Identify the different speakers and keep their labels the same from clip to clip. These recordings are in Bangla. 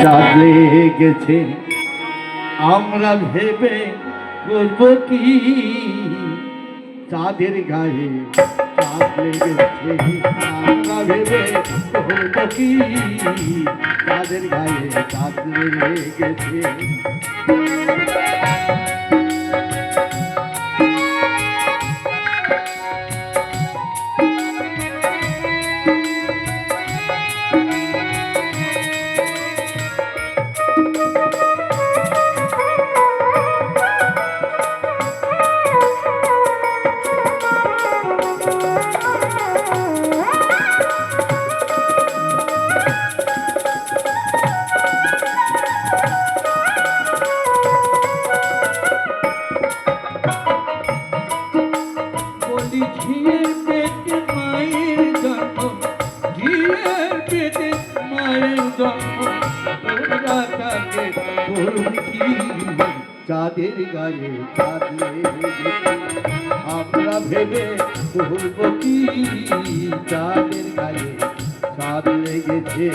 Speaker 1: চাঁদ লেগেছে আমরা ভেবে করবো কি চাঁদের গায়ে চাঁদ লেগেছে আমরা ভেবে করবো কি চাঁদের গায়ে চাঁদ লেগেছে চাঁদের গায়ে চাঁদ লেগেছে আমরা ভেবে করবো কি চাঁদের গায়ে চাঁদ লেগেছে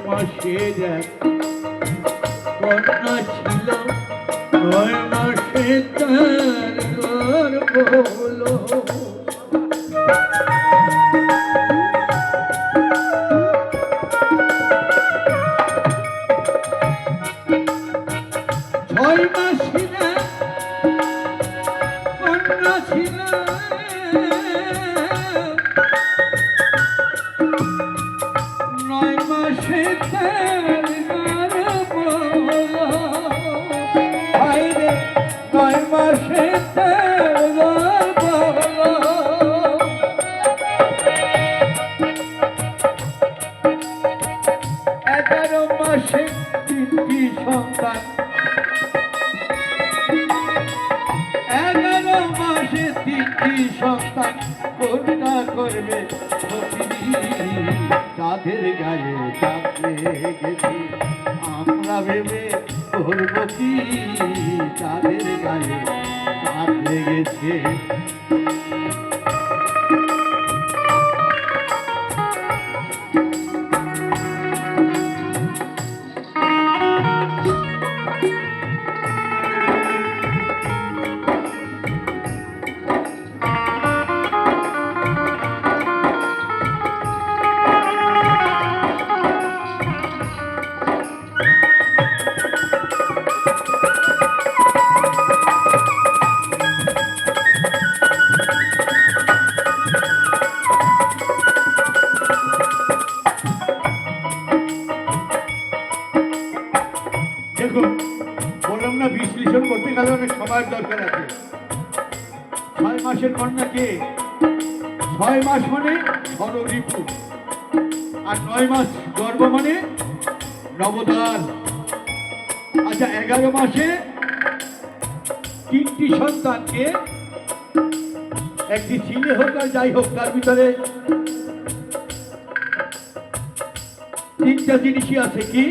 Speaker 1: মাসের এক কন্যা ছিল 9 মাসে তার গর্ভ হলো কন্যা ছিল 9 মাসে তার গর্ভ হলো 9 মাসে তার গর্ভ হলো 11 মাসে 3টি সন্তান 11 মাসে 3টি সন্তান কন্যা করবে চাঁদের গায়ে চাঁদ লেগেছে আমরা ভেবে করবো কি চাঁদের গায়ে চাঁদ লেগেছে বললাম না বিশ্লেষণ করতে গেলে অনেক সময়ের দরকার আছে 6 মাসের কন্যাকে 6 মাস মানে ষড়ঋতু আর 9 মাস গর্ভ মানে নবদান আচ্ছা 11 মাসে 3টি সন্তানকে একটি ছেলে হোক আর যাই হোক তার ভিতরে 3টা জিনিসই আছে কি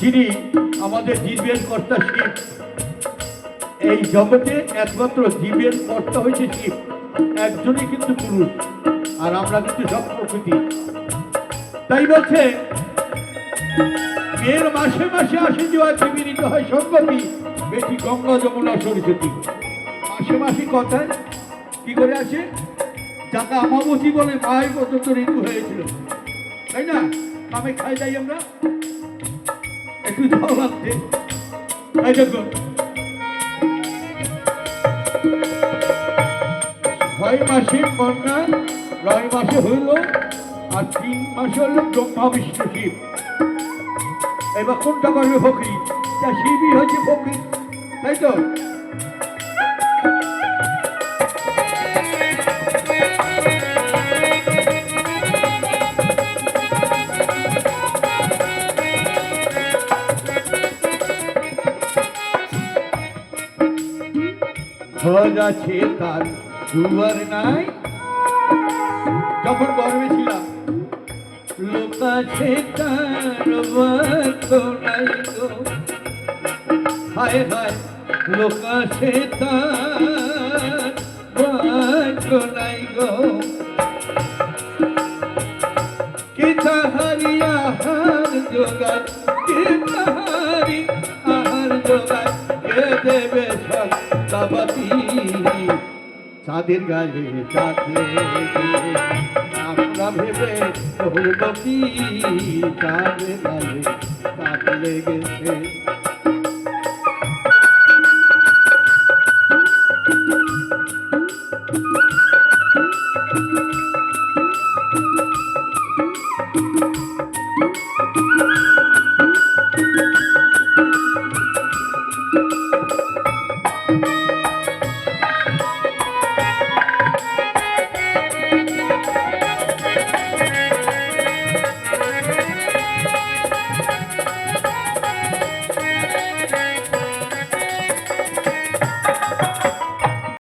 Speaker 1: যিনি আমাদের জীবের কর্তা শিব এই জগতে একমাত্র জীবের কর্তা হয়েছে শিব একজনই কিন্তু পুরুষ আর আমরা কিন্তু সব প্রকৃতি তাই বলছে এর মাসে মাসে আসে যে জীবিত হয় সঙ্গতি বেশি গঙ্গা যমুনা সরস্বতী মাসে মাসে কথায় কি করে আসে যাকে আমাবতী বলে মায়ের পর্যন্ত ঋতু হয়েছিল তাই না আমি খাই যাই আমরা একটু জল লাগছে এই দেখো 6 মাসের কন্যা 9 মাসে হইল আর 3 মাসে হল ব্রহ্মা বিষ্ণু শিব এবার কোনটা করবে ফকির তা শিবই হচ্ছে ফকির তাই তো? ঘর আছে তার দুয়ার নাই, যখন গর্বে ছিলাম। লোক আছে তার বাক্য নাই গো, হায় হায় লোক আছে তার বাক্য নাই গো। কে তাহারি আহার জোগায়, কে তাহারি আহার জোগায়, কে দেবে সন্তাবাতি। চাঁদের গায়ে চাঁদ লেগে আমরা ভেবে করব কি, চাঁদের গায়ে চাঁদ লেগেছে।